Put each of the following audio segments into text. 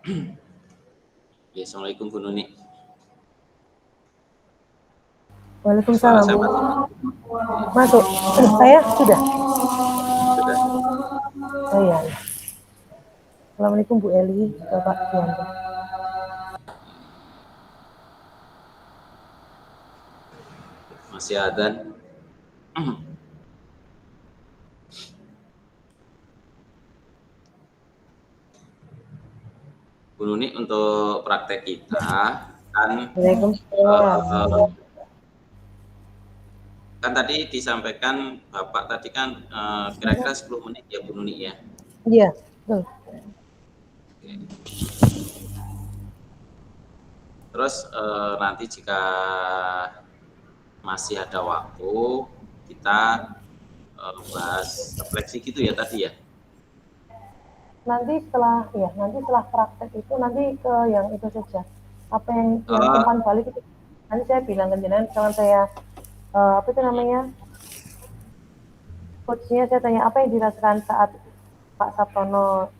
Ya, Assalamualaikum Bu Nuni. Suara Waalaikumsalam. saya masuk? Masuk. Saya sudah. Sudah. Oh iya. Assalamualaikum Bu Eli, Bapak Dianto. Masih adzan. Bu Nuni, untuk praktek kita kan Waalaikumsalam. kan tadi disampaikan Bapak tadi kan kira-kira 10 menit ya Bu Nuni ya. Iya, betul. Oke. Terus nanti jika masih ada waktu kita bahas refleksi gitu ya tadi ya. Nanti setelah praktek itu nanti ke yang itu saja. Apa yang umpan balik itu nanti saya bilang ke jenengan, jangan saya apa itu namanya? Coachnya saya tanya apa yang dirasakan saat Pak Sabtono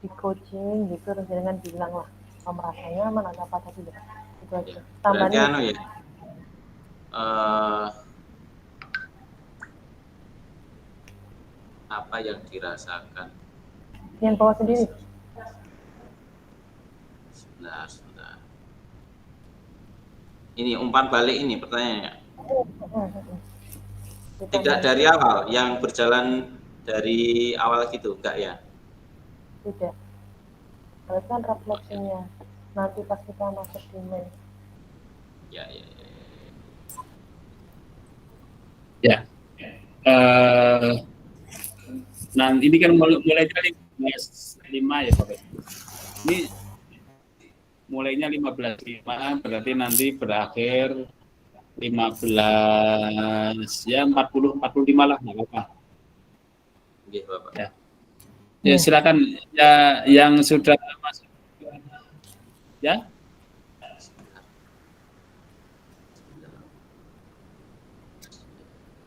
di coaching gitu, terus jenengan bilang lah merasa nyaman atau apa tadi ya. Itu aja. Ya. Berarti Tambahannya anu ya. Apa yang dirasakan? yang bawa sendiri. Sebentar. Ini umpan balik ini pertanyaannya. Tidak dari awal, yang berjalan dari awal gitu, enggak ya? Tidak. Itu kan refleksinya. Nanti pas kita masuk di main. Ya. Ya. Nah, ini kan mulai dari 15.5 ya Pak. Ini mulainya 15.5 berarti nanti berakhir 15 ya 45 lah nggak apa-apa. Oke, Bapak. Ya. Ya silakan ya yang sudah masuk ya.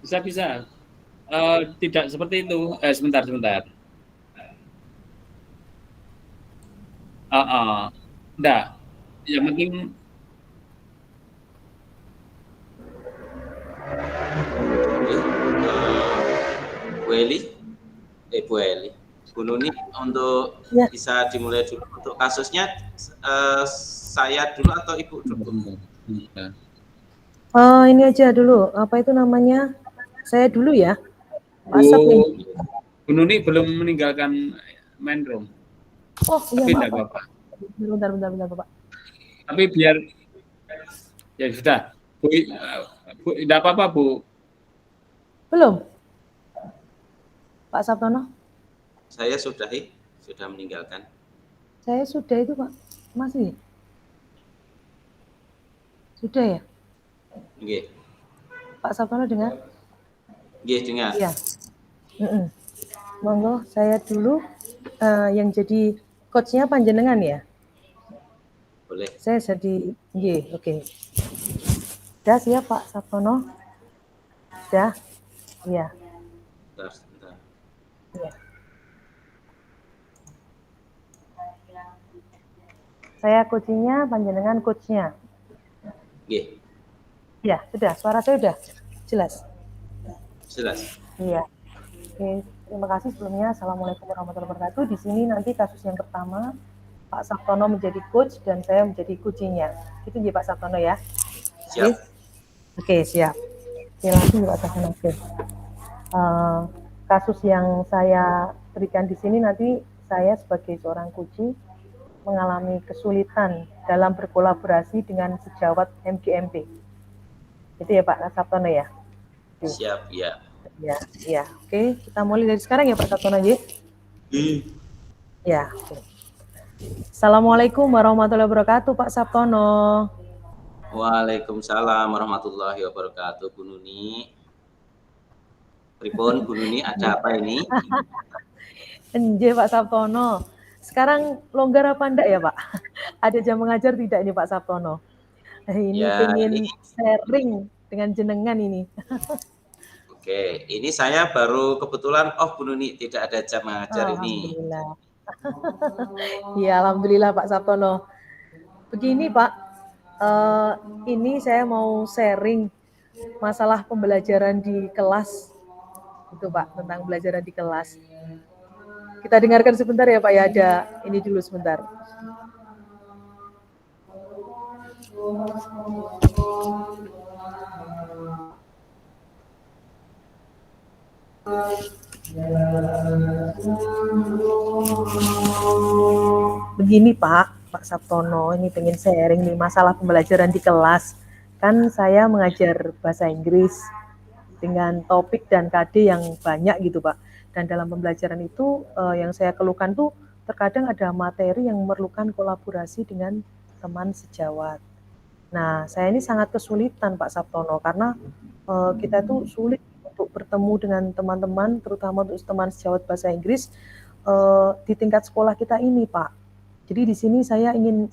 Bisa. Tidak seperti itu. Sebentar. Enggak. Yang penting Bu Eli, Bu Nuni, untuk bisa dimulai dulu untuk kasusnya saya dulu atau Ibu dulu? Ini aja dulu. Apa itu namanya? Saya dulu ya. Bu Nuni belum meninggalkan main room. Oh iya, tapi tidak apa-apa. Bentar, Bapak. Tapi biar ya sudah. Bu, tidak apa-apa, Bu. Belum. Pak Sabtono? Saya sudah meninggalkan. Saya sudah itu, Pak. Masih? Sudah ya? Nggih. Pak Sabtono dengar? Nggih, dengar. Iya. Monggo, saya dulu yang jadi coachnya panjenengan ya? Boleh. Saya jadi, oke. Sudah siap Pak Sabtono? Sudah? Iya. Sebentar. Iya. Saya coachingnya, panjenengan coachnya. Nggih. Iya, sudah. Suara saya sudah jelas? Jelas. Iya. Oke, terima kasih sebelumnya. Assalamualaikum warahmatullahi wabarakatuh. Di sini nanti kasus yang pertama, Pak Sabtono menjadi coach dan saya menjadi coachingnya. Itu ya Pak Sabtono ya? Siap. Oke, siap. Oke, langsung Pak Sabtono. Kasus yang saya berikan di sini nanti saya sebagai seorang coaching mengalami kesulitan dalam berkolaborasi dengan sejawat MGMP. Itu ya Pak Sabtono ya? Siap, ya. Ya. Oke, kita mulai dari sekarang ya Pak Sabtono ya. Ya. Oke. Assalamualaikum warahmatullahi wabarakatuh Pak Sabtono. Waalaikumsalam warahmatullahi wabarakatuh, Bu Nuni. Pripun, Bu Nuni, ada apa ini? Enje Pak Sabtono. Sekarang longgar apa enggak ya Pak? Ada jam mengajar tidak ini Pak Sabtono? Ini ya, pengen sharing dengan jenengan ini. Oke, ini saya baru kebetulan Bu Nuni tidak ada jam mengajar ini. Ya, alhamdulillah Pak Sabtono. Begini Pak, ini saya mau sharing masalah pembelajaran di kelas, itu Pak, tentang pembelajaran di kelas. Kita dengarkan sebentar ya Pak ya, ada ini dulu sebentar. Begini Pak Sabtono, ini pengen sharing nih masalah pembelajaran di kelas. Kan saya mengajar bahasa Inggris dengan topik dan KD yang banyak gitu Pak. Dan dalam pembelajaran itu yang saya keluhkan tuh terkadang ada materi yang memerlukan kolaborasi dengan teman sejawat. Nah, saya ini sangat kesulitan Pak Sabtono karena kita tuh sulit untuk bertemu dengan teman-teman, terutama untuk teman sejawat bahasa Inggris di tingkat sekolah kita ini Pak. Jadi di sini saya ingin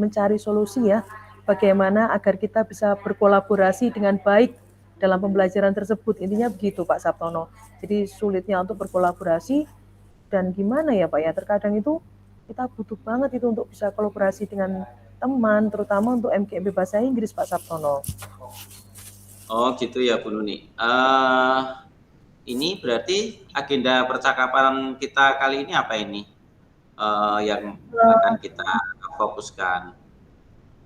mencari solusi ya, bagaimana agar kita bisa berkolaborasi dengan baik dalam pembelajaran tersebut. Intinya begitu Pak Sabtono. Jadi sulitnya untuk berkolaborasi dan gimana ya Pak ya, terkadang itu kita butuh banget itu untuk bisa kolaborasi dengan teman, terutama untuk MGMP Bahasa Inggris Pak Sabtono. Oh gitu ya Bu Nuni. Ini berarti agenda percakapan kita kali ini apa ini? Yang akan kita fokuskan.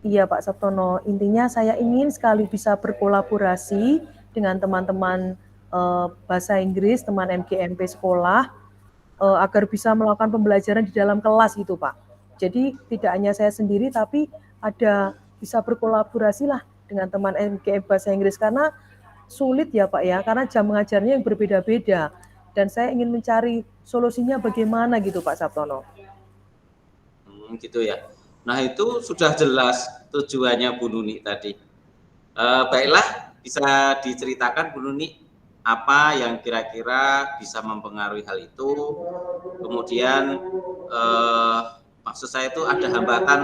Iya Pak Sabtono, intinya saya ingin sekali bisa berkolaborasi dengan teman-teman bahasa Inggris, teman MGMP sekolah, agar bisa melakukan pembelajaran di dalam kelas gitu Pak. Jadi tidak hanya saya sendiri, tapi ada bisa berkolaborasi lah dengan teman MGMP bahasa Inggris, karena sulit ya Pak ya, karena jam mengajarnya yang berbeda-beda. Dan saya ingin mencari solusinya bagaimana gitu Pak Sabtono. Gitu ya. Nah itu sudah jelas tujuannya Bu Nuni tadi. Baiklah, bisa diceritakan Bu Nuni apa yang kira-kira bisa mempengaruhi hal itu. Kemudian maksud saya itu ada hambatan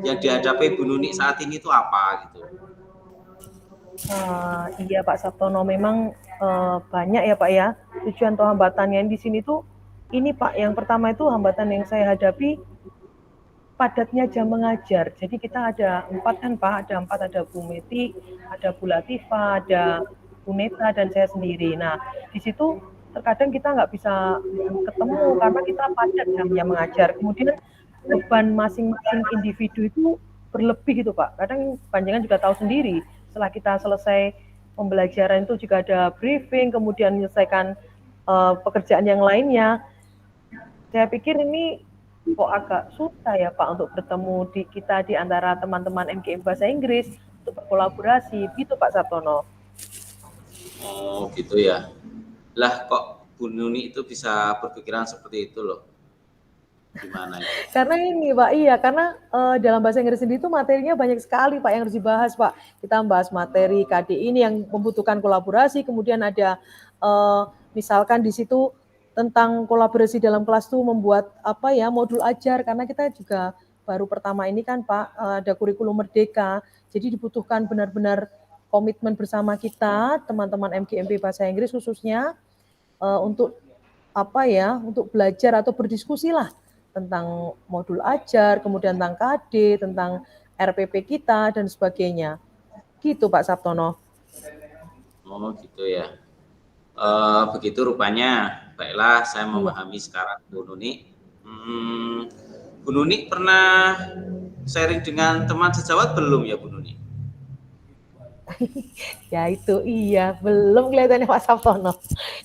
yang dihadapi Bu Nuni saat ini itu apa gitu. Iya Pak Sabtono, memang banyak ya Pak ya tujuan atau hambatannya di sini tuh. Ini Pak, yang pertama itu hambatan yang saya hadapi padatnya jam mengajar. Jadi kita ada 4 kan Pak, ada Bu Meti, ada Bu Latifa, ada Bu Neta, dan saya sendiri. Nah, di situ terkadang kita nggak bisa ketemu karena kita padat jamnya mengajar. Kemudian beban masing-masing individu itu berlebih gitu Pak. Kadang panjangan juga tahu sendiri, setelah kita selesai pembelajaran itu juga ada briefing, kemudian menyelesaikan pekerjaan yang lainnya. Saya pikir ini kok agak susah ya Pak untuk bertemu di antara teman-teman MGM Bahasa Inggris untuk berkolaborasi, gitu Pak Sabtono. Oh gitu ya. Lah kok Bu Nuni itu bisa berpikiran seperti itu loh. Gimana itu? Karena ini Pak, iya, karena dalam bahasa Inggris sendiri itu materinya banyak sekali Pak yang harus dibahas Pak. Kita membahas materi KD ini yang membutuhkan kolaborasi, kemudian ada misalkan di situ tentang kolaborasi dalam kelas tuh membuat apa ya modul ajar, karena kita juga baru pertama ini kan Pak, ada kurikulum merdeka, jadi dibutuhkan benar-benar komitmen bersama kita teman-teman MGMP Bahasa Inggris khususnya untuk apa ya, untuk belajar atau berdiskusi lah tentang modul ajar, kemudian tentang KD, tentang RPP kita dan sebagainya. Gitu Pak Sabtono. Oh gitu ya. Begitu rupanya. Baiklah, saya memahami sekarang Bu Nuni. Bu Nuni pernah sharing dengan teman sejawat belum ya Bu Nuni? Ya itu iya, belum kelihatannya Pak Sabtono.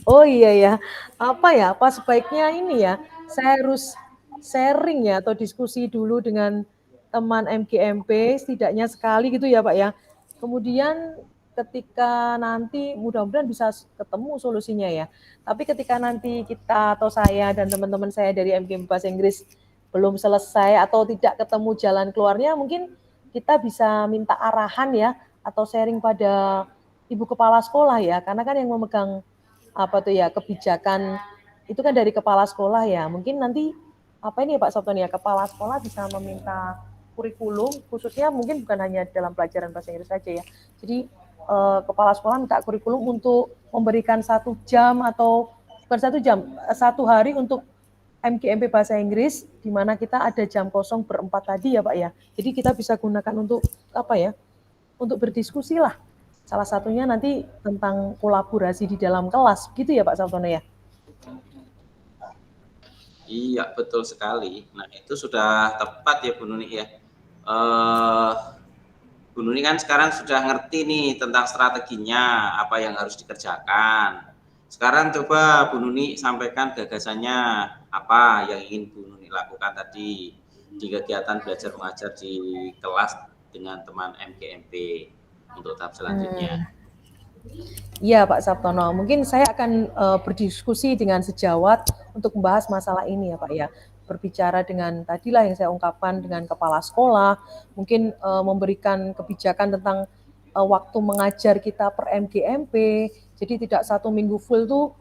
Oh iya ya, apa sebaiknya ini ya, saya harus sharing ya atau diskusi dulu dengan teman MGMP setidaknya sekali gitu ya Pak ya. Kemudian ketika nanti mudah-mudahan bisa ketemu solusinya ya. Tapi ketika nanti kita atau saya dan teman-teman saya dari MGMP Bahasa Inggris belum selesai atau tidak ketemu jalan keluarnya, mungkin kita bisa minta arahan ya atau sharing pada ibu kepala sekolah ya, karena kan yang memegang apa tuh ya kebijakan itu kan dari kepala sekolah ya. Mungkin nanti apa ini ya Pak Sabtono ya, kepala sekolah bisa meminta kurikulum khususnya, mungkin bukan hanya dalam pelajaran bahasa Inggris saja ya. Jadi kepala sekolah minta kurikulum untuk memberikan 1 jam atau bukan 1 jam, 1 hari untuk MGMP Bahasa Inggris, di mana kita ada jam kosong berempat tadi ya Pak ya. Jadi kita bisa gunakan untuk apa ya? Untuk berdiskusi lah. Salah satunya nanti tentang kolaborasi di dalam kelas, gitu ya Pak Sabtono ya? Iya, betul sekali. Nah, itu sudah tepat ya Bu Nuni ya. Eh, Bu Nuni kan sekarang sudah ngerti nih tentang strateginya, apa yang harus dikerjakan. Sekarang coba Bu Nuni sampaikan gagasannya, apa yang ingin Bu Nuni lakukan tadi di kegiatan belajar mengajar di kelas dengan teman MGMP untuk tahap selanjutnya. Iya Pak Sabtono, mungkin saya akan berdiskusi dengan sejawat untuk membahas masalah ini ya Pak ya. Berbicara dengan tadilah yang saya ungkapkan dengan kepala sekolah, mungkin memberikan kebijakan tentang waktu mengajar kita per MGMP, jadi tidak satu minggu full tuh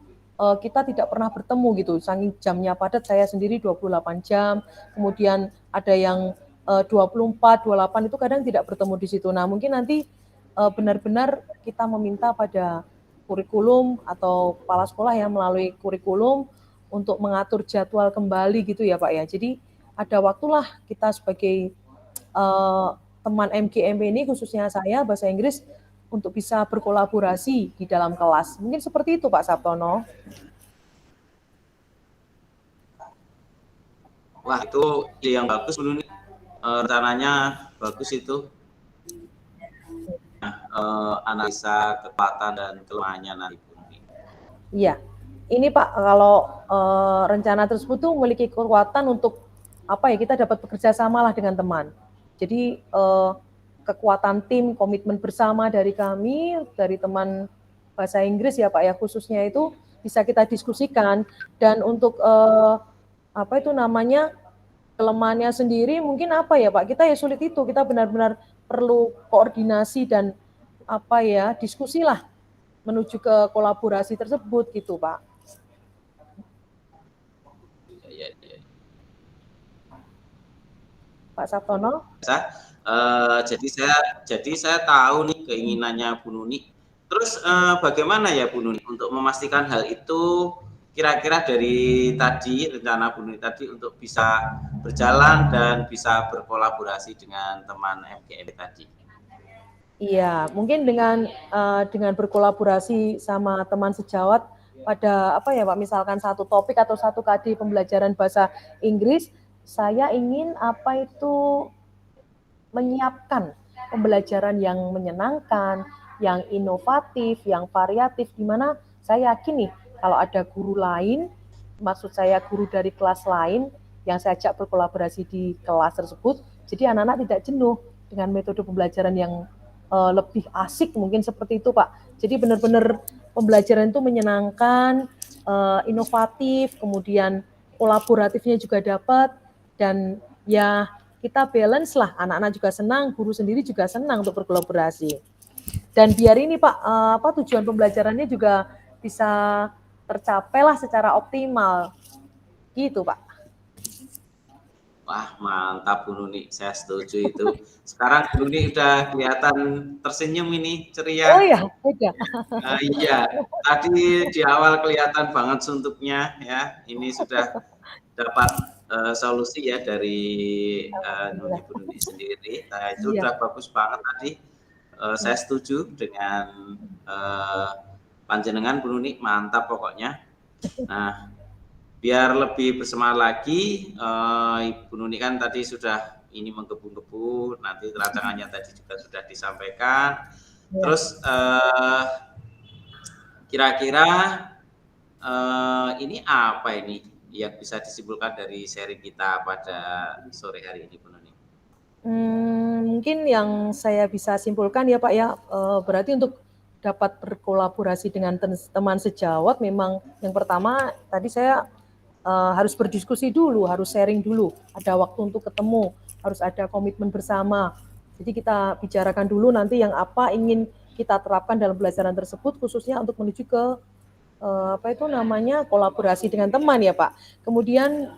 kita tidak pernah bertemu gitu, saking jamnya padat. Saya sendiri 28 jam, kemudian ada yang 24, 28 itu kadang tidak bertemu di situ. Nah mungkin nanti benar-benar kita meminta pada kurikulum atau kepala sekolah yang melalui kurikulum untuk mengatur jadwal kembali gitu ya Pak ya. Jadi ada waktulah kita sebagai teman MGMP ini, khususnya saya bahasa Inggris, untuk bisa berkolaborasi di dalam kelas. Mungkin seperti itu Pak Sabtono. Wah, itu ide yang bagus Bu Nuni. Rencananya bagus itu. Analisa kekuatan dan kelemahannya nanti. Iya, ini Pak, kalau rencana tersebut tuh memiliki kekuatan untuk apa ya, kita dapat bekerja sama lah dengan teman. Jadi kekuatan tim, komitmen bersama dari kami, dari teman bahasa Inggris ya Pak ya, khususnya itu bisa kita diskusikan. Dan untuk apa itu namanya, kelemahannya sendiri mungkin apa ya Pak, kita ya sulit itu, kita benar-benar perlu koordinasi dan apa ya, diskusi lah menuju ke kolaborasi tersebut gitu Pak. Ya. Pak Sabtono. Jadi saya tahu nih keinginannya Bu Nuni. Terus bagaimana ya Bu Nuni untuk memastikan hal itu kira-kira dari tadi rencana Bu Nuni tadi untuk bisa berjalan dan bisa berkolaborasi dengan teman MGMP tadi? Iya, mungkin dengan berkolaborasi sama teman sejawat pada apa ya Pak, misalkan satu topik atau satu KD pembelajaran bahasa Inggris, saya ingin apa itu menyiapkan pembelajaran yang menyenangkan, yang inovatif, yang variatif, di mana saya yakin nih kalau ada guru lain, maksud saya guru dari kelas lain yang saya ajak berkolaborasi di kelas tersebut, jadi anak-anak tidak jenuh dengan metode pembelajaran yang lebih asik, mungkin seperti itu Pak. Jadi benar-benar pembelajaran itu menyenangkan, inovatif, kemudian kolaboratifnya juga dapat, dan ya kita balance lah, anak-anak juga senang, guru sendiri juga senang untuk berkolaborasi. Dan biar ini Pak, tujuan pembelajarannya juga bisa tercapai lah secara optimal, gitu Pak. Wah, mantap Bu Nuni, saya setuju itu. Sekarang Bu Nuni udah kelihatan tersenyum ini, ceria. Oh ya, beda. Iya, tadi di awal kelihatan banget suntuknya ya. Ini sudah dapat solusi ya dari Bu Nuni sendiri. Nah, itu udah bagus banget tadi. Saya setuju dengan panjenengan Bu Nuni, mantap pokoknya. Nah, biar lebih bersemangat lagi, Ibu Nuni kan tadi sudah ini menggebu-gebu, nanti rancangannya tadi juga sudah disampaikan. Terus kira-kira ini apa ini yang bisa disimpulkan dari sharing kita pada sore hari ini Bu Nuni? Mungkin yang saya bisa simpulkan ya Pak ya, berarti untuk dapat berkolaborasi dengan teman sejawat, memang yang pertama tadi saya harus berdiskusi dulu, harus sharing dulu, ada waktu untuk ketemu, harus ada komitmen bersama. Jadi kita bicarakan dulu nanti yang apa ingin kita terapkan dalam pelajaran tersebut, khususnya untuk menuju ke apa itu namanya, kolaborasi dengan teman ya Pak. Kemudian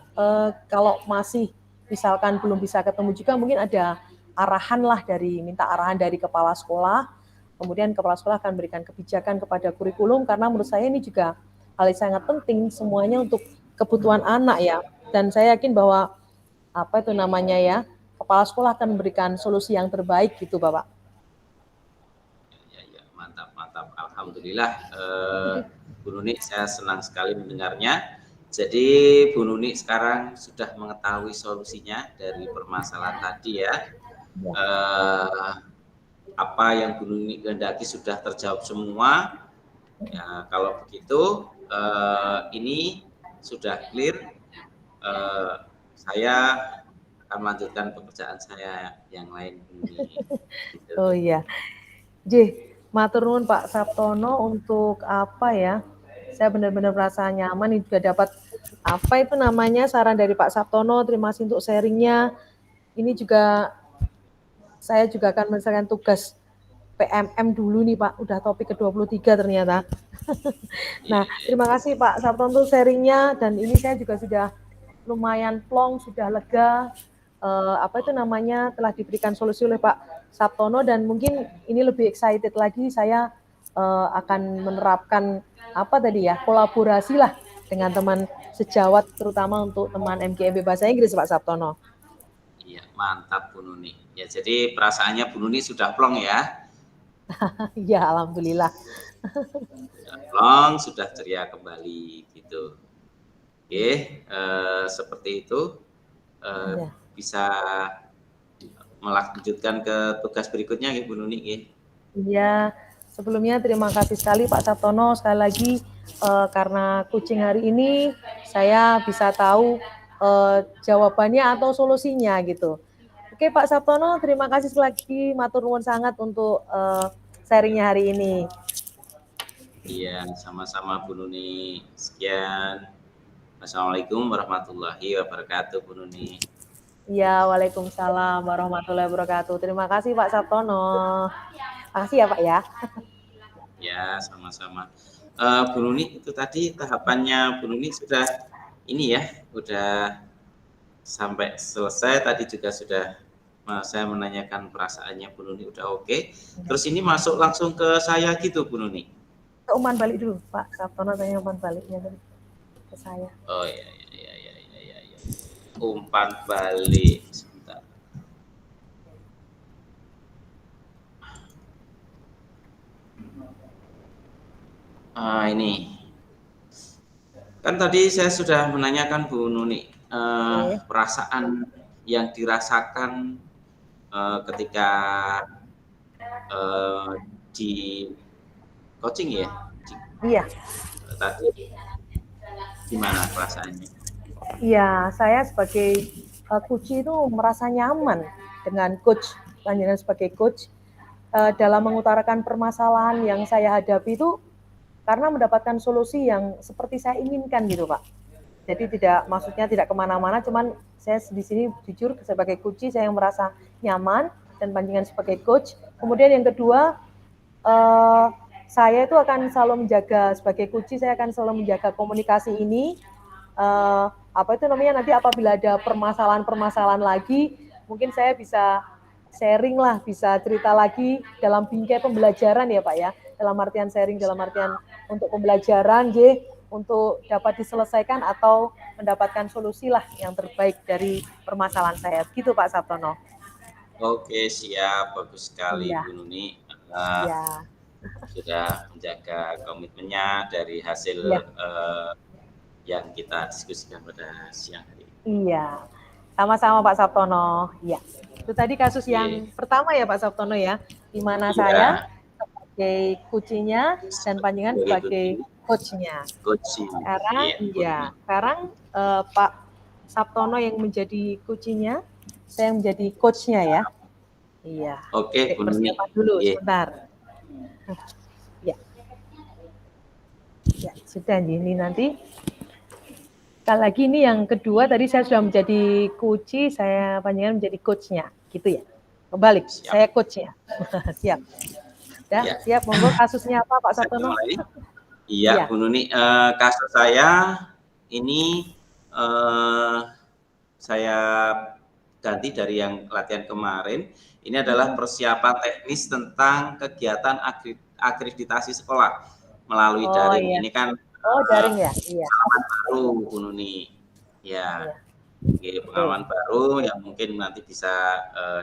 kalau masih misalkan belum bisa ketemu juga, mungkin ada arahan lah, minta arahan dari kepala sekolah. Kemudian kepala sekolah akan berikan kebijakan kepada kurikulum, karena menurut saya ini juga hal yang sangat penting, semuanya untuk kebutuhan anak ya. dan saya yakin bahwa apa itu namanya ya, kepala sekolah akan memberikan solusi yang terbaik gitu Bapak. Ya, mantap, mantap. Alhamdulillah, Bu Nuni, saya senang sekali mendengarnya. Jadi Bu Nuni sekarang sudah mengetahui solusinya dari permasalahan tadi ya. Apa yang Bu Nuni kehendaki sudah terjawab semua. Ya, kalau begitu ini sudah clear. Saya akan melanjutkan pekerjaan saya yang lain Bu Nuni. Gitu. Oh iya. Matur nuwun Pak Sabtono untuk apa ya? Saya benar-benar merasa nyaman, ini juga dapat apa itu namanya saran dari Pak Sabtono. Terima kasih untuk sharingnya. Ini juga saya juga akan menyelesaikan tugas PMM dulu nih Pak. Udah topik ke-23 ternyata. Nah, terima kasih Pak Sabtono untuk sharingnya, dan ini saya juga sudah lumayan plong, sudah lega. Apa itu namanya, telah diberikan solusi oleh Pak Sabtono, dan mungkin ini lebih excited lagi saya akan menerapkan apa tadi ya, kolaborasi lah dengan teman sejawat, terutama untuk teman MGMB Bahasa Inggris Pak Sabtono. Iya, mantap Bu Nuni. Ya, jadi perasaannya Bu Nuni sudah plong ya? Ya, alhamdulillah. Sudah plong, sudah ceria kembali gitu. Oke, seperti itu. Ya. Bisa melanjutkan ke tugas berikutnya Bu Nuni. Iya, sebelumnya terima kasih sekali Pak Sabtono, sekali lagi karena coaching hari ini saya bisa tahu jawabannya atau solusinya gitu. Oke Pak Sabtono, terima kasih sekali lagi, matur nuwun sangat untuk sharingnya hari ini. Iya, sama-sama Bu Nuni. Sekian. Assalamualaikum warahmatullahi wabarakatuh Bu Nuni. Iya, waalaikumsalam warahmatullahi wabarakatuh. Terima kasih Pak Sabtono. Makasih ya Pak ya. Ya, sama-sama. Bu Nuni, itu tadi tahapannya Bu Nuni sudah ini ya, udah sampai selesai. Tadi juga sudah saya menanyakan perasaannya Bu Nuni udah oke. Terus ini masuk langsung ke saya gitu Bu Nuni. Umpan balik dulu Pak Sabtono, tanya umpan baliknya tadi ke saya. Oh iya. Umpan balik sebentar. Ini kan tadi saya sudah menanyakan Bu Nuni perasaan yang dirasakan ketika di coaching ya. Iya. Tadi gimana perasaannya? Iya, saya sebagai coach itu merasa nyaman dengan coach, panjenengan sebagai coach dalam mengutarakan permasalahan yang saya hadapi itu, karena mendapatkan solusi yang seperti saya inginkan gitu Pak. Jadi maksudnya tidak kemana-mana, cuman saya di sini jujur sebagai coach saya yang merasa nyaman, dan panjenengan sebagai coach. Kemudian yang kedua, saya itu akan selalu menjaga sebagai coach, saya akan selalu menjaga komunikasi ini. Apa itu namanya, nanti apabila ada permasalahan lagi, mungkin saya bisa sharing lah, bisa cerita lagi dalam bingkai pembelajaran ya Pak ya, dalam artian sharing, dalam artian untuk pembelajaran untuk dapat diselesaikan atau mendapatkan solusi lah yang terbaik dari permasalahan saya gitu Pak Sabtono. Oke, siap, bagus sekali Bu Nuni. Sudah menjaga komitmennya dari hasil yang kita diskusikan pada siang hari ini. Iya, sama-sama Pak Sabtono. Iya, itu tadi kasus yang pertama ya Pak Sabtono ya, di mana saya sebagai coach-nya dan panjenengan sebagai coach-nya. Sekarang sekarang Pak Sabtono yang menjadi coach-nya, saya yang menjadi coach-nya ya. Iya. Oke, persiapan dulu sebentar. Ya, sudah ini nanti. Sekali lagi ini yang kedua, tadi saya sudah menjadi coach, saya panjenengan menjadi coach-nya, gitu ya. Kebalik, saya coach-nya. Siap. Ya, siap. Monggo, kasusnya apa Pak Sabtono? Iya, Bu Nuni. Kasus saya ini saya ganti dari yang latihan kemarin. Ini adalah persiapan teknis tentang kegiatan akreditasi sekolah melalui daring. Ini kan daring ya? Iya. Pengalaman baru Bu Nuni. Ya, Ya. oke, pengalaman baru yang mungkin nanti bisa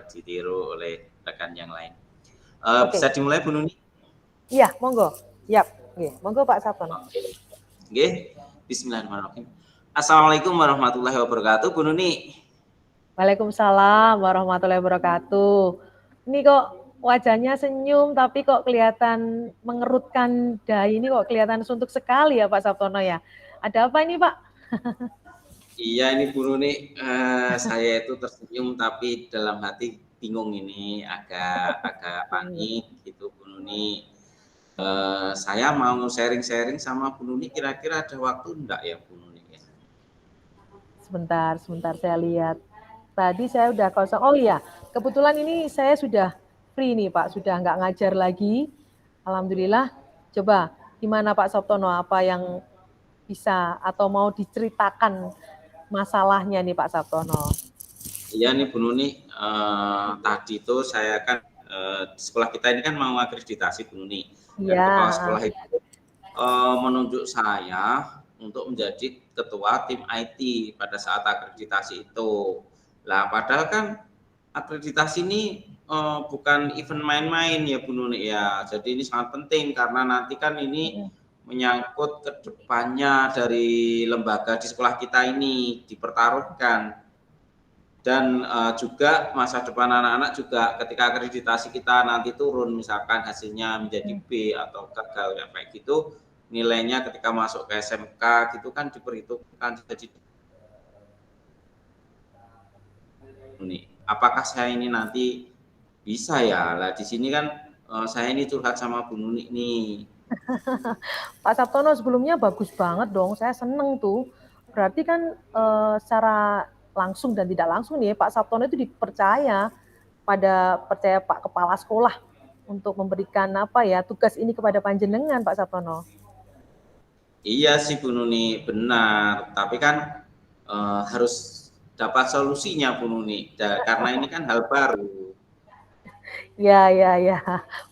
ditiru oleh rekan yang lain. Oke. Bisa dimulai Bu Nuni? Iya, monggo. Yap. Oke, monggo Pak Sabtono. Oke. Oke, bismillahirrahmanirrahim. Assalamualaikum warahmatullahi wabarakatuh, Bu Nuni. Waalaikumsalam warahmatullahi wabarakatuh. Ini kok wajahnya senyum tapi kok kelihatan mengerutkan dahi, ini kok kelihatan suntuk sekali ya Pak Sabtono ya. Ada apa ini Pak? Iya ini Bu Nuni, saya itu tersenyum tapi dalam hati bingung ini, agak panik gitu Bu Nuni. Saya mau sharing-sharing sama Bu Nuni, kira-kira ada waktu enggak ya Bu Nuni? Sebentar saya lihat. Tadi saya udah kosong. Oh iya, kebetulan ini saya sudah free nih Pak, sudah nggak ngajar lagi. Alhamdulillah. Coba gimana Pak Sabtono, apa yang bisa atau mau diceritakan masalahnya nih Pak Sabtono? Iya nih Bu Nuni, tadi itu saya kan di sekolah kita ini kan mau akreditasi Bu Nuni, dan kepala Iya. sekolah itu menunjuk saya untuk menjadi ketua tim IT pada saat akreditasi itu. Lah padahal kan akreditasi ini bukan event main-main ya Bu Nuni ya. Jadi ini sangat penting karena nanti kan ini menyangkut ke depannya dari lembaga di sekolah kita ini dipertaruhkan. Dan juga masa depan anak-anak juga ketika akreditasi kita nanti turun, misalkan hasilnya menjadi B atau gagal ya kayak gitu, nilainya ketika masuk ke SMK gitu kan diperhitungkan. Jadi ini apakah saya ini nanti bisa ya? Lah di sini kan saya ini curhat sama Bu Nuni nih. Pak Sabtono sebelumnya bagus banget dong, saya seneng tuh. Berarti kan secara langsung dan tidak langsung nih Pak Sabtono itu percaya Pak Kepala Sekolah untuk memberikan apa ya tugas ini kepada panjenengan Pak Sabtono. Iya sih Bu Nuni, benar. Tapi kan harus dapat solusinya Bu Nuni, karena ini kan hal baru. Ya,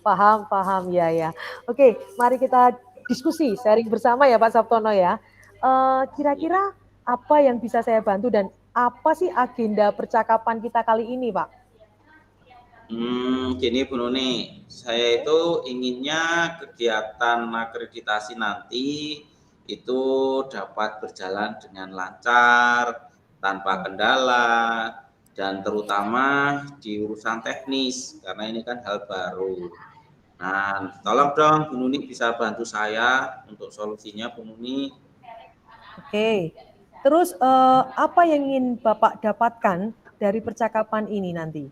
paham, ya. Oke, mari kita diskusi, sharing bersama ya Pak Sabtono ya. Kira-kira apa yang bisa saya bantu dan apa sih agenda percakapan kita kali ini Pak? Gini Bu Nuni, saya itu inginnya kegiatan akreditasi nanti itu dapat berjalan dengan lancar, tanpa kendala, dan terutama di urusan teknis, karena ini kan hal baru. Nah, tolong dong Bu Nuni bisa bantu saya untuk solusinya Bu Nuni. Oke, terus apa yang ingin Bapak dapatkan dari percakapan ini nanti?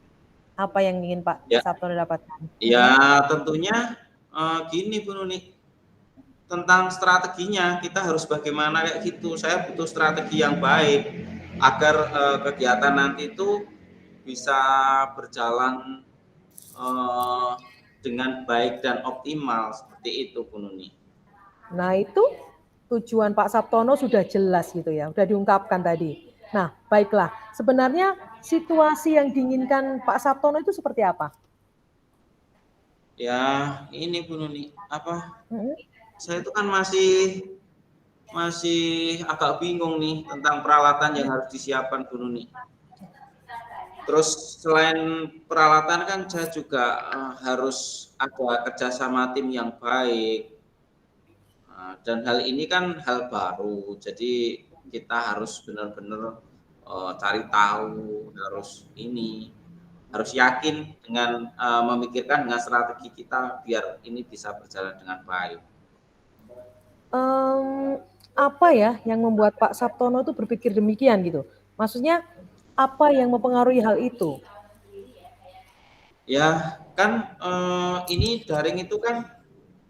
Apa yang ingin Pak Ya, Sabtono dapatkan? ya tentunya gini Bu Nuni, tentang strateginya kita harus bagaimana kayak gitu. Saya butuh strategi yang baik agar kegiatan nanti itu bisa berjalan dengan baik dan optimal seperti itu Bu Nuni. Nah itu tujuan Pak Sabtono sudah jelas gitu ya, sudah diungkapkan tadi. Nah baiklah, sebenarnya situasi yang diinginkan Pak Sabtono itu seperti apa? Ya ini Bu Nuni, apa? Hmm? Saya itu kan masih agak bingung nih tentang peralatan yang harus disiapkan Bu Nuni. Terus selain peralatan kan saya juga harus ada kerjasama tim yang baik. Dan hal ini kan hal baru, jadi kita harus benar-benar cari tahu, harus yakin dengan memikirkan dengan strategi kita biar ini bisa berjalan dengan baik. Apa ya yang membuat Pak Sabtono itu berpikir demikian gitu? Maksudnya apa yang mempengaruhi hal itu? Ya kan ini daring itu kan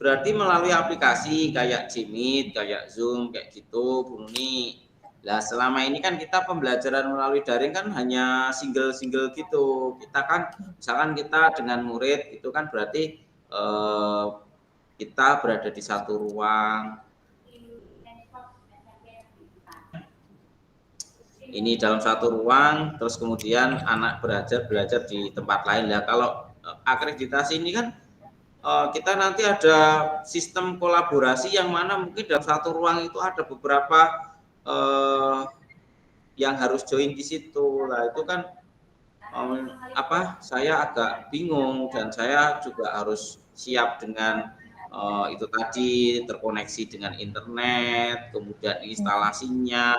berarti melalui aplikasi kayak Jimit, kayak Zoom, kayak gitu, Bu Nuni. Lah selama ini kan kita pembelajaran melalui daring kan hanya single-single gitu. Kita kan misalkan kita dengan murid itu kan berarti kita berada di satu ruang. Ini dalam satu ruang, terus kemudian anak belajar di tempat lain. Lah kalau akreditasi ini kan kita nanti ada sistem kolaborasi yang mana mungkin dalam satu ruang itu ada beberapa yang harus join di situ. Nah, itu kan saya agak bingung dan saya juga harus siap dengan itu tadi terkoneksi dengan internet, kemudian instalasinya,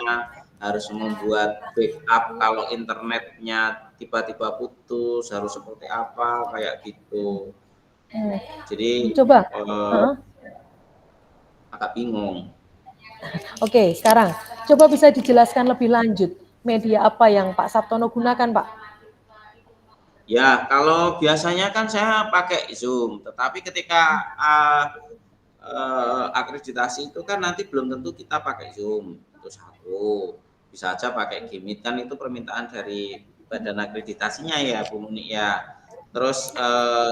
harus membuat backup kalau internetnya tiba-tiba putus, harus seperti apa, kayak gitu. Jadi Coba. agak bingung. Oke, sekarang coba bisa dijelaskan lebih lanjut media apa yang Pak Sabtono gunakan, Pak? Ya, kalau biasanya kan saya pakai Zoom, tetapi ketika akreditasi itu kan nanti belum tentu kita pakai Zoom, itu satu. Bisa aja pakai Gmeet, kan itu permintaan dari badan akreditasinya ya, Bu Muni ya. Terus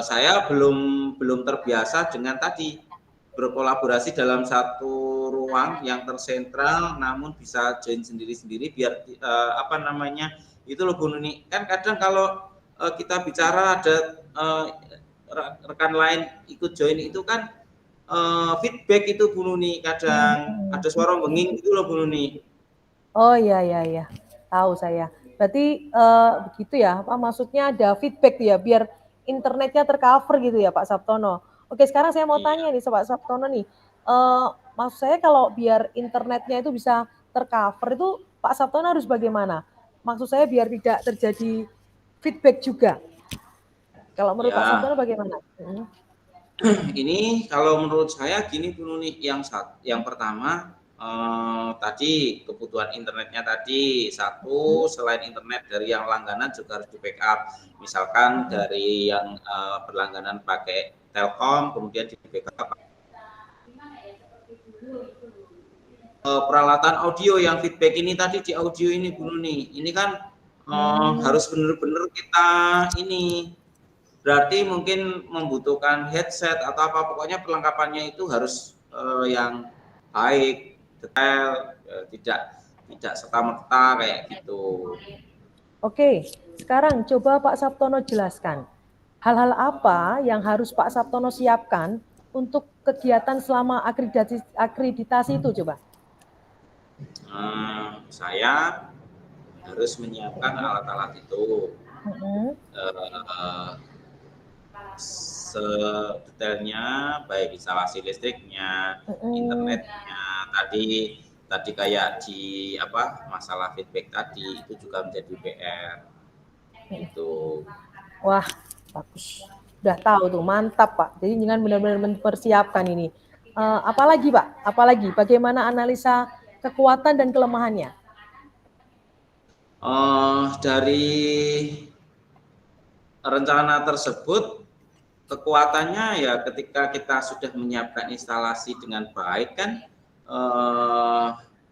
saya belum terbiasa dengan tadi berkolaborasi dalam satu ruang yang tersentral, namun bisa join sendiri-sendiri biar itu loh Bu Nuni. Kan kadang kalau kita bicara ada rekan lain ikut join itu kan feedback itu Bu Nuni, kadang ada suara benging gitu loh Bu Nuni. Oh iya, tahu saya. Berarti begitu ya, Pak? Maksudnya ada feedback ya, biar internetnya tercover gitu ya, Pak Sabtono. Oke, sekarang saya mau tanya nih, Pak Sabtono nih, maksud saya kalau biar internetnya itu bisa tercover itu Pak Sabtono harus bagaimana? Maksud saya biar tidak terjadi feedback juga. Kalau menurut Pak Sabtono bagaimana? Ini kalau menurut saya gini Bu Nuni, yang pertama tadi kebutuhan internetnya tadi satu, selain internet dari yang langganan juga harus di backup. Misalkan dari yang berlangganan pakai Telkom, kemudian di backup peralatan audio yang feedback ini tadi di audio ini Bu Nuni. Ini kan harus benar-benar kita ini. Berarti mungkin membutuhkan headset atau apa, pokoknya perlengkapannya itu harus yang baik, detail, tidak serta-merta kayak gitu. Oke, sekarang coba Pak Sabtono jelaskan hal-hal apa yang harus Pak Sabtono siapkan untuk kegiatan selama akreditasi itu coba. Saya harus menyiapkan alat-alat itu. Sedetailnya, baik instalasi listriknya, internetnya, tadi kayak di masalah feedback tadi itu juga menjadi PR. Gitu. Wah, bagus. Udah tahu tuh, mantap Pak. Jadi jangan benar-benar mempersiapkan ini. Apalagi Pak? Apalagi? Bagaimana analisa kekuatan dan kelemahannya? Dari rencana tersebut, kekuatannya ya ketika kita sudah menyiapkan instalasi dengan baik kan,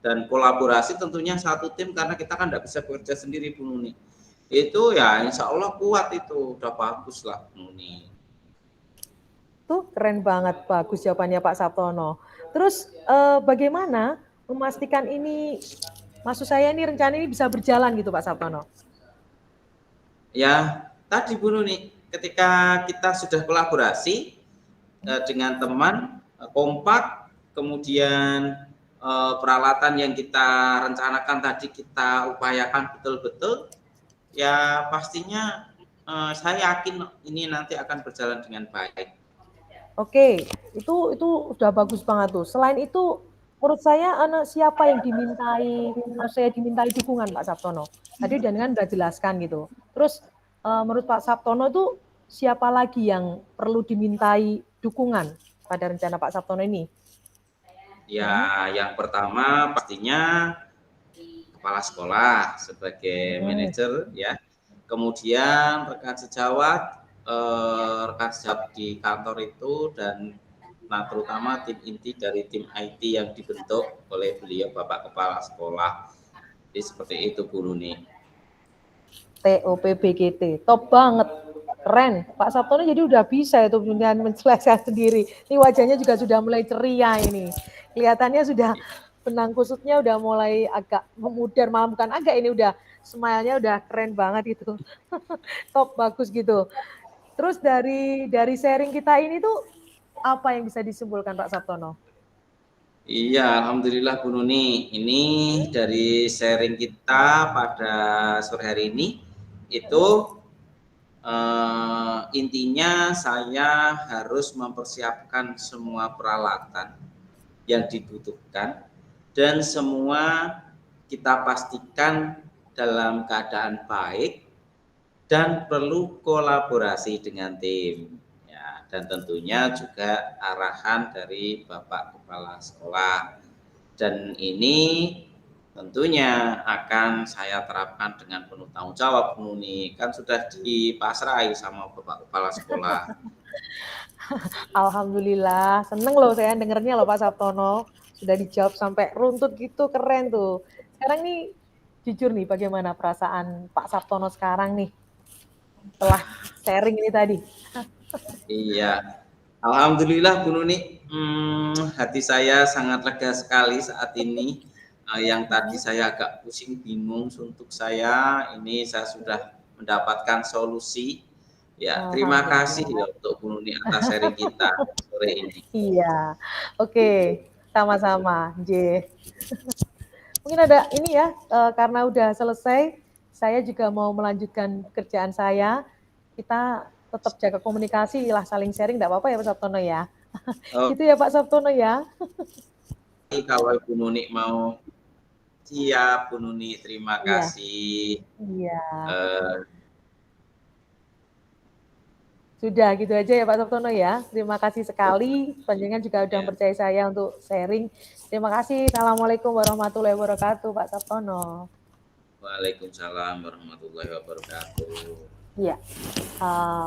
dan kolaborasi tentunya satu tim karena kita kan tidak bisa bekerja sendiri Bu Nuni. Itu ya insya Allah kuat itu, udah bagus lah Bu Nuni. Tuh keren banget, bagus jawabannya Pak Sabtono. Terus bagaimana memastikan ini, maksud saya ini rencana ini bisa berjalan gitu Pak Sabtono? Ya tadi Bu Nuni, ketika kita sudah kolaborasi dengan teman, kompak, kemudian peralatan yang kita rencanakan tadi kita upayakan betul-betul, ya pastinya saya yakin ini nanti akan berjalan dengan baik. Oke, itu udah bagus banget tuh. Selain itu, menurut saya siapa yang dimintai, harus saya dimintai dukungan Pak Sabtono. Tadi dengan udah jelaskan gitu. Terus menurut Pak Sabtono itu siapa lagi yang perlu dimintai dukungan pada rencana Pak Sabtono ini? Ya, yang pertama pastinya kepala sekolah sebagai manajer ya. Kemudian rekan sejawat di kantor itu, dan terutama tim inti dari tim IT yang dibentuk oleh beliau Bapak Kepala Sekolah. Jadi seperti itu Bu Nuni. TOPBGT, top banget, keren. Pak Sabtono jadi udah bisa itu menjelaskan sendiri. Ini wajahnya juga sudah mulai ceria ini. Kelihatannya sudah benang kusutnya udah mulai agak memudar, malah bukan agak, ini udah smile-nya udah keren banget itu. Top, bagus gitu. Terus dari sharing kita ini tuh apa yang bisa disimpulkan Pak Sabtono? Iya, alhamdulillah Bu Nuni. Ini dari sharing kita pada sore hari ini itu intinya saya harus mempersiapkan semua peralatan yang dibutuhkan dan semua kita pastikan dalam keadaan baik dan perlu kolaborasi dengan tim. Ya, dan tentunya juga arahan dari Bapak Kepala Sekolah. Dan ini tentunya akan saya terapkan dengan penuh tanggung jawab, Bu Nuni. Kan sudah dipasrai sama Bapak Kepala Sekolah. Alhamdulillah, seneng loh saya dengernya loh Pak Sabtono. Sudah dijawab sampai runtut gitu, keren tuh. Sekarang nih, jujur nih bagaimana perasaan Pak Sabtono sekarang nih, setelah sharing ini tadi? Iya, alhamdulillah Bu Nuni, hati saya sangat lega sekali saat ini. Yang tadi saya agak pusing, bingung untuk saya, ini saya sudah mendapatkan solusi. Ya, terima kasih ya untuk Bu Nuni atas sharing kita sore ini. Iya, oke, sama-sama, J. Mungkin ada ini ya, karena udah selesai, saya juga mau melanjutkan pekerjaan saya. Kita tetap jaga komunikasi lah, saling sharing, tidak apa-apa ya Pak Sabtono ya. Oh, Gitu ya Pak Sabtono ya. kalau Bu Nuni mau siap, Bu Nuni, terima Iya. kasih. Iya. Eh, Sudah gitu aja ya Pak Sabtono ya. Terima kasih sekali. Panjenengan juga sudah percaya saya untuk sharing. Terima kasih. Assalamualaikum warahmatullahi wabarakatuh Pak Sabtono. Waalaikumsalam warahmatullahi wabarakatuh. Iya.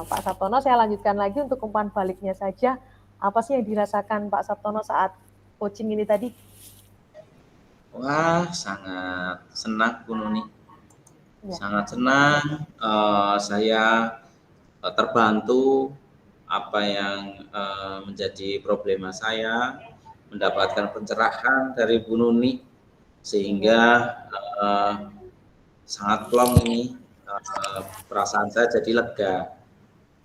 Pak Sabtono, saya lanjutkan lagi untuk umpan baliknya saja. Apa sih yang dirasakan Pak Sabtono saat coaching ini tadi? Wah, sangat senang Bu Nuni. Ya. Sangat senang. Saya terbantu apa yang menjadi problema saya, mendapatkan pencerahan dari Bu Nuni, sehingga sangat plong ini, perasaan saya jadi lega.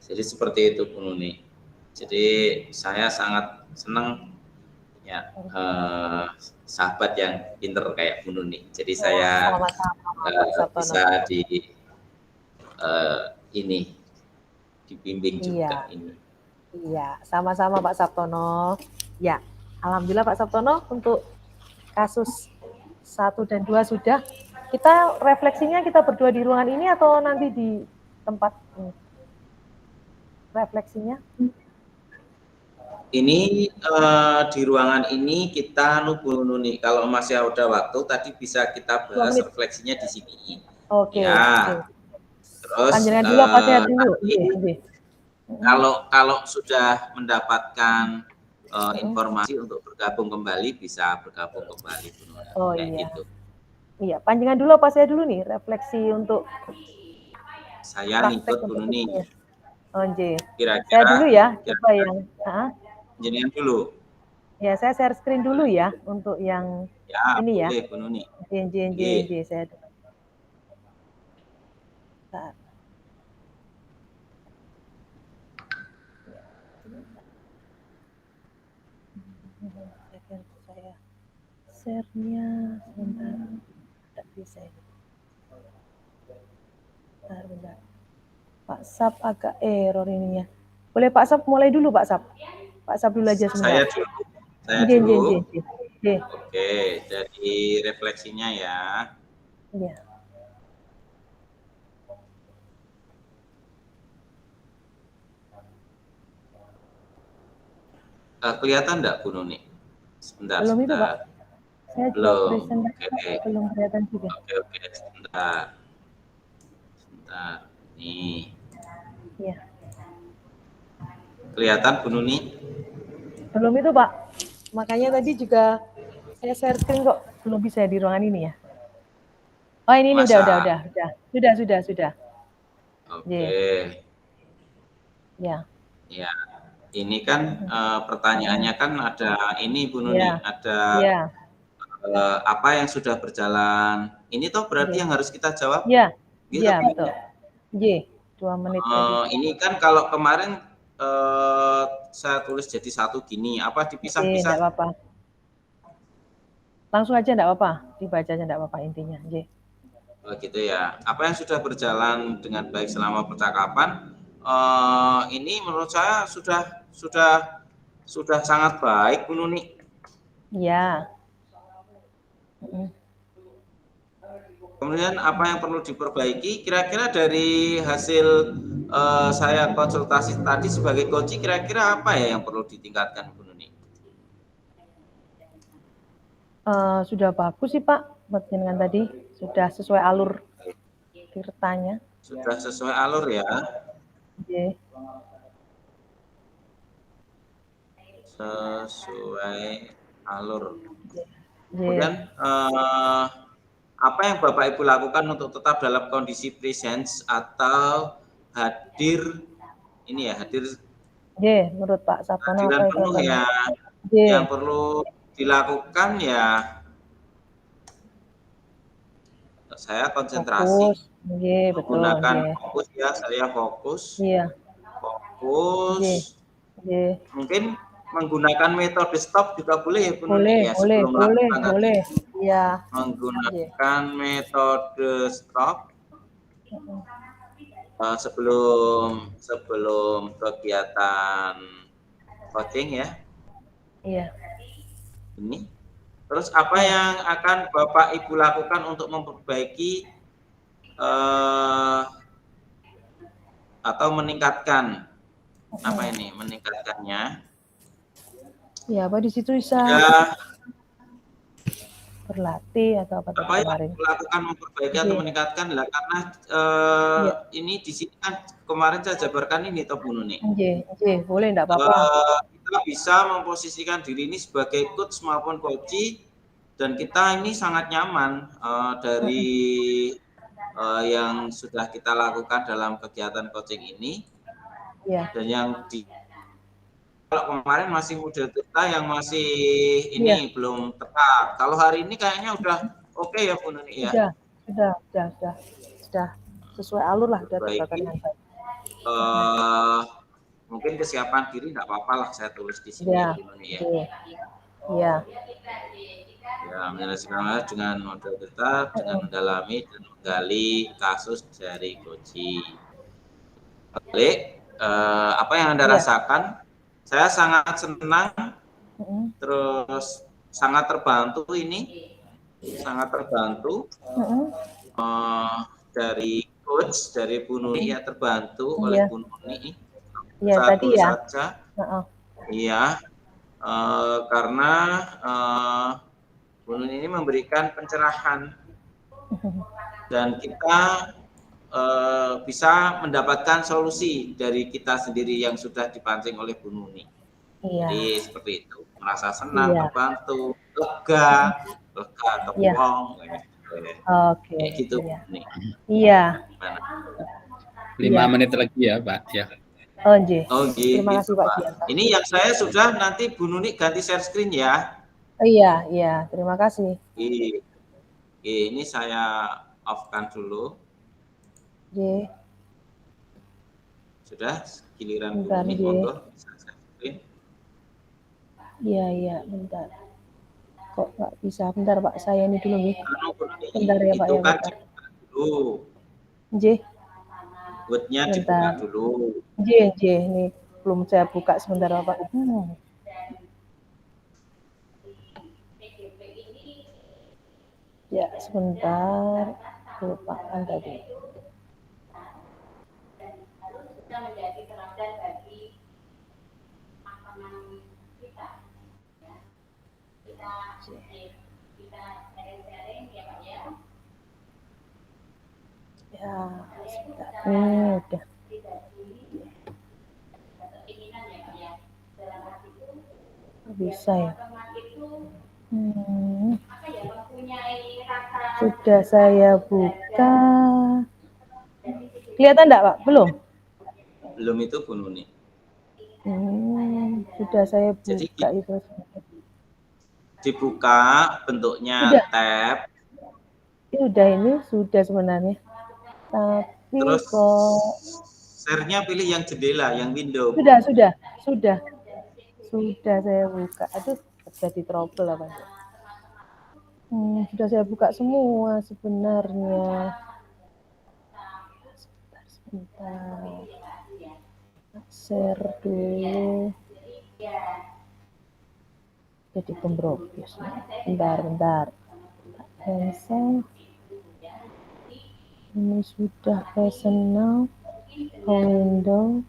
Jadi seperti itu Bu Nuni. Jadi saya sangat senang ya, sahabat yang pinter kayak Bu Nuni. Jadi saya bisa di ini dibimbing juga ini. Iya, sama-sama Pak Sabtono. Ya, alhamdulillah Pak Sabtono untuk kasus 1 dan 2 sudah. Kita refleksinya kita berdua di ruangan ini atau nanti di tempat ini? Refleksinya? Ini di ruangan ini kita Bu Nuni, kalau masih ada waktu tadi bisa kita bahas refleksinya di sini. Oke. Ya. Terus dulu apa saya dulu? Kalau sudah mendapatkan informasi untuk bergabung kembali, bisa bergabung kembali Bu Nuni. Oh iya. Gitu. Iya, panjangan dulu apa saya dulu nih refleksi untuk saya ngikut Bu Nuni. Oh, J. Kira-kira saya dulu ya, coba yang jenengan dulu. Ya, saya share screen dulu ya untuk yang ini boleh, ya. Bu Nuni. J, saya dulu. Bentar. Saya share-nya sebentar. Tidak bisa ini. Bentar. Pak Sap agak error ini ya. Boleh Pak Sap mulai dulu Pak Sap. Pak Sap dulu aja sebentar. Saya dulu. Oke, dari refleksinya ya. Iya. Kelihatan enggak Bu Nuni? Sebentar. Belum itu Pak. Saya belum. Belum kelihatan juga. Oke, sebentar. Nih. Iya. Kelihatan Bu Nuni? Belum itu Pak. Makanya tadi juga saya share screen kok belum bisa di ruangan ini ya. Oh ini udah. Sudah. Oke. Ya. Ya. Ini kan pertanyaannya kan ada ini Bu Nuni, ada apa yang sudah berjalan. Ini toh berarti yang harus kita jawab? Iya. Iya, betul. J, 2 menit. Ini kan kalau kemarin saya tulis jadi satu gini, apa dipisah-pisah? Tidak apa-apa. Langsung aja enggak apa-apa, dibaca aja enggak apa-apa intinya. Nggih. Oh gitu ya. Apa yang sudah berjalan dengan baik selama percakapan, ini menurut saya sudah sangat baik, Bu Nuni. Iya. Kemudian apa yang perlu diperbaiki? Kira-kira dari hasil saya konsultasi tadi sebagai coach, kira-kira apa ya yang perlu ditingkatkan, Bu Nuni? Sudah bagus sih Pak, buat jenengan tadi sudah sesuai alur tirtanya. Sudah sesuai alur ya. Nggih. Sesuai alur. Nggih. Kemudian apa yang Bapak Ibu lakukan untuk tetap dalam kondisi presence atau hadir ini ya, hadir Nggih, menurut Pak Sapono hadiran apa penuh itu? ya. Nggih. Yang perlu dilakukan ya saya konsentrasi. Fokus. Nggih, betul. Menggunakan Nggih. fokus ya, saya fokus. Iya. Fokus. Nggih. Nggih. Mungkin menggunakan metode stop juga boleh ya, Bu Nuni Boleh, ya, boleh, sebelum boleh, melakukan boleh. tadi. Iya. Menggunakan metode stop sebelum kegiatan coaching ya. Iya. Ini. Terus apa yang akan Bapak Ibu lakukan untuk memperbaiki atau meningkatkan apa ini? Meningkatkannya? Ya, apa di situ bisa Ya, berlatih atau apa apa yang kemarin? melakukan memperbaiki atau meningkatkan lah karena ini di sini kan kemarin saya jabarkan ini toh Bu Nuni. Nggih, boleh enggak apa-apa. Kita bisa memposisikan diri ini sebagai coach maupun coach dan kita ini sangat nyaman dari yang sudah kita lakukan dalam kegiatan coaching ini. Iya. Dan yang kalau kemarin masih muda kita yang masih ini belum tepat. Kalau hari ini kayaknya udah oke ya Bu Nuni ya. Sudah sesuai alur lah, sudah tertata dengan baik. Mungkin kesiapan diri enggak apa-apa lah saya tulis di sini ya Bu Nuni ya. Iya. Ya, menyelesaikan dengan model tetap, dengan mendalami dan menggali kasus dari Koji. Balik, apa yang Anda rasakan? Saya sangat senang, terus sangat terbantu ini, sangat terbantu dari coach, dari Bu Nuni ya, terbantu oleh Bu Nuni. Iya tadi ya. Saja. Iya, karena Bu Nuni ini memberikan pencerahan dan kita bisa mendapatkan solusi dari kita sendiri yang sudah dipancing oleh Bu Nuni. Jadi seperti itu, merasa senang, terbantu, lega atau bohong. Oke. Gitu. Iya. 5 menit lagi ya Pak ya. Oh gitu. Terima kasih Pak. Ini yang saya sudah, nanti Bu Nuni ganti share screen ya. Iya, terima kasih. Ini saya off-kan dulu. Sudah, giliran Bu Nuni, monggo bisa share screen. Iya, bentar. Kok nggak bisa? Bentar Pak, saya ini dulu nih. Bentar ya Pak ya. Bentar. Dulu. Word-nya dibuka dulu. Ini belum saya buka sebentar Pak. Ya, sebentar. Lupakan tadi. Menjadi teladan bagi makanan kita. Kita sharing-sharing ya Pak ya. Ya, sebentar. Udah. Bisa ya. Sudah saya buka. Kelihatan enggak Pak? Belum? Belum itu Bu Nuni. Sudah saya buka. Jadi, itu. Dibuka bentuknya tab. Ini sudah sebenarnya. Tapi terus kok share-nya pilih yang jendela, yang window. Sudah saya buka. Aduh, jadi trouble apa? Sudah saya buka semua sebenarnya. Sebentar. Share dulu. Jadi pembrokis. Bentar. Cancel. Ini sudah personal. Window.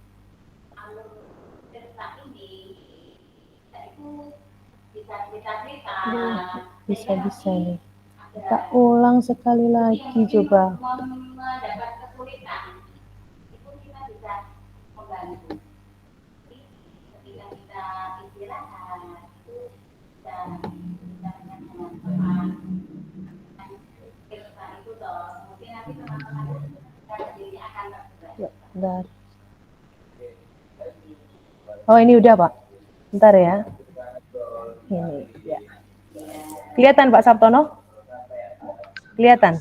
Bisa nih. Kita ulang sekali lagi coba. Ya, bentar. Oh, ini udah, Pak. Bentar ya. Ini ya. Kelihatan Pak Sabtono? Kelihatan?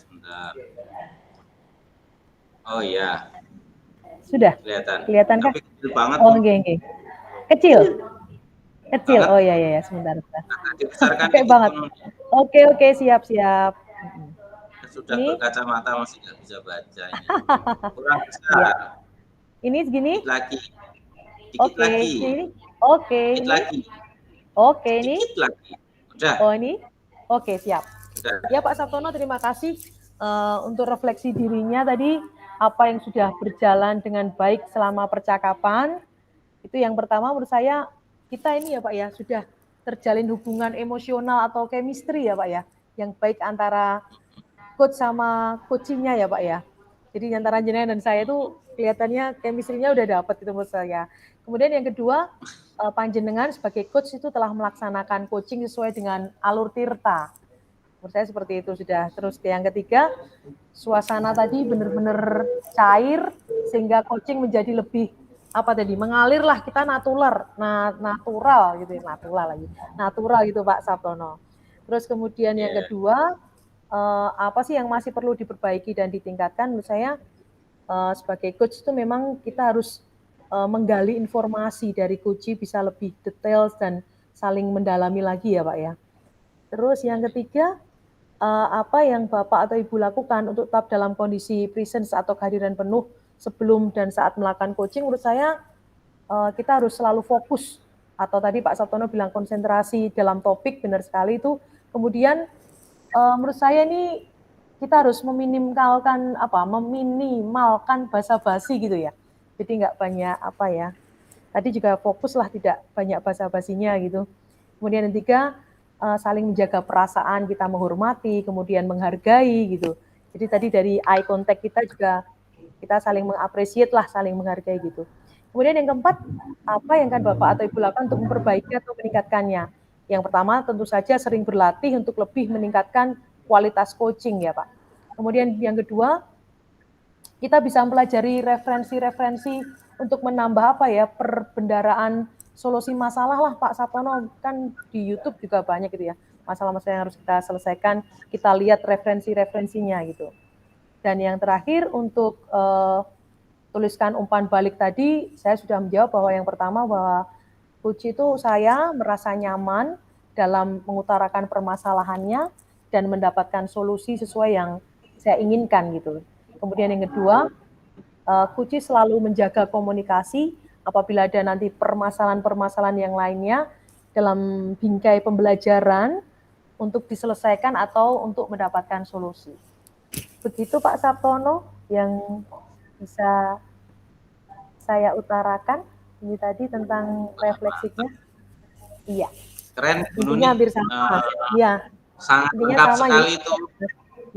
Oh iya. Sudah? Kelihatan kan? Tapi kecil banget. Oh, okay. Kecil? Kecil. Oh iya, sebentar. Dibesarkan Oke banget. Oke, siap. Sudah ini? Berkacamata masih nggak bisa bacanya. Kurang besar. Ya. Ini segini? Dikit lagi. Ini? Oke. Dikit lagi. Oke, ini? Dikit lagi. Udah. Oh, ini? Oke, siap. Udah. Ya Pak Sabtono, terima kasih untuk refleksi dirinya tadi, apa yang sudah berjalan dengan baik selama percakapan. Itu yang pertama menurut saya, kita ini ya Pak ya, sudah terjalin hubungan emosional atau chemistry ya Pak ya, yang baik antara coach sama coachingnya ya Pak ya. Jadi antara jenengan dan saya itu kelihatannya chemistry-nya udah dapat itu menurut saya. Kemudian yang kedua, panjenengan sebagai coach itu telah melaksanakan coaching sesuai dengan alur tirta. Menurut saya seperti itu sudah. Terus yang ketiga, suasana tadi benar-benar cair sehingga coaching menjadi lebih mengalir lah, kita natural gitu ya, natural gitu Pak Sabtono. Terus kemudian yang kedua, apa sih yang masih perlu diperbaiki dan ditingkatkan? Menurut saya sebagai coach itu memang kita harus menggali informasi dari coach bisa lebih detail dan saling mendalami lagi ya Pak ya. Terus yang ketiga, apa yang Bapak atau Ibu lakukan untuk tetap dalam kondisi presence atau kehadiran penuh sebelum dan saat melakukan coaching, menurut saya kita harus selalu fokus, atau tadi Pak Sabtono bilang konsentrasi dalam topik, benar sekali itu. Kemudian menurut saya ini kita harus meminimalkan basa-basi gitu ya. Jadi nggak banyak tadi juga fokuslah tidak banyak basa-basinya gitu. Kemudian yang ketiga, saling menjaga perasaan, kita menghormati, kemudian menghargai gitu. Jadi tadi dari eye contact kita juga kita saling mengapresiasi lah, saling menghargai gitu. Kemudian yang keempat, apa yang kan Bapak atau Ibu lakukan untuk memperbaiki atau meningkatkannya? Yang pertama tentu saja sering berlatih untuk lebih meningkatkan kualitas coaching ya Pak. Kemudian yang kedua, kita bisa mempelajari referensi-referensi untuk menambah perbendaraan solusi masalah lah Pak Sabtono, kan di YouTube juga banyak gitu ya, masalah-masalah yang harus kita selesaikan, kita lihat referensi-referensinya gitu. Dan yang terakhir untuk tuliskan umpan balik tadi, saya sudah menjawab bahwa yang pertama bahwa coach itu saya merasa nyaman dalam mengutarakan permasalahannya dan mendapatkan solusi sesuai yang saya inginkan gitu. Kemudian yang kedua, coach selalu menjaga komunikasi apabila ada nanti permasalahan-permasalahan yang lainnya dalam bingkai pembelajaran untuk diselesaikan atau untuk mendapatkan solusi. Begitu Pak Sabtono yang bisa saya utarakan ini tadi tentang refleksinya. Iya. Keren, Bu Nuni. Intinya hampir sama. Iya. Sangat lengkap sekali itu.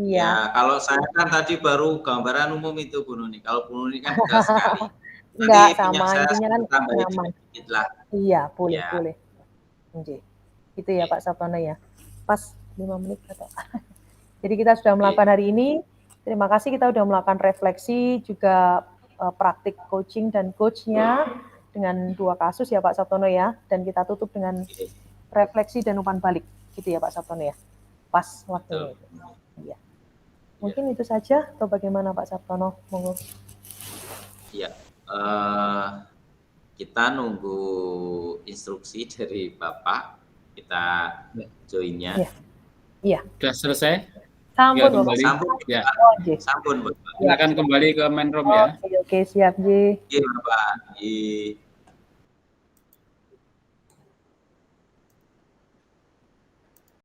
Iya. Ya, kalau saya kan tadi baru gambaran umum itu Bu Nuni. Kalau Bu Nuni kan detail sekali. Enggak sama, intinya kan nyaman. Lah. Iya, boleh. Gitu ya Pak Sabtono ya. Pas 5 menit atau. Jadi kita sudah melakukan hari ini. Terima kasih kita sudah melakukan refleksi juga praktik coaching dan coachnya dengan 2 kasus ya Pak Sabtono ya, dan kita tutup dengan refleksi dan umpan balik gitu ya Pak Sabtono ya, pas waktunya. Ya. Mungkin itu saja atau bagaimana Pak Sabtono? Monggo. Ya, kita nunggu instruksi dari Bapak, kita joinnya. Ya. Iya. Sudah selesai? Sampun, Tinggal Bapak. kembali. Sampun, Ya. Oh, nggih. sampun, Bapak. Silakan kembali ke main room ya. Oke, siap, Ji. Iya, Bapak. Iya.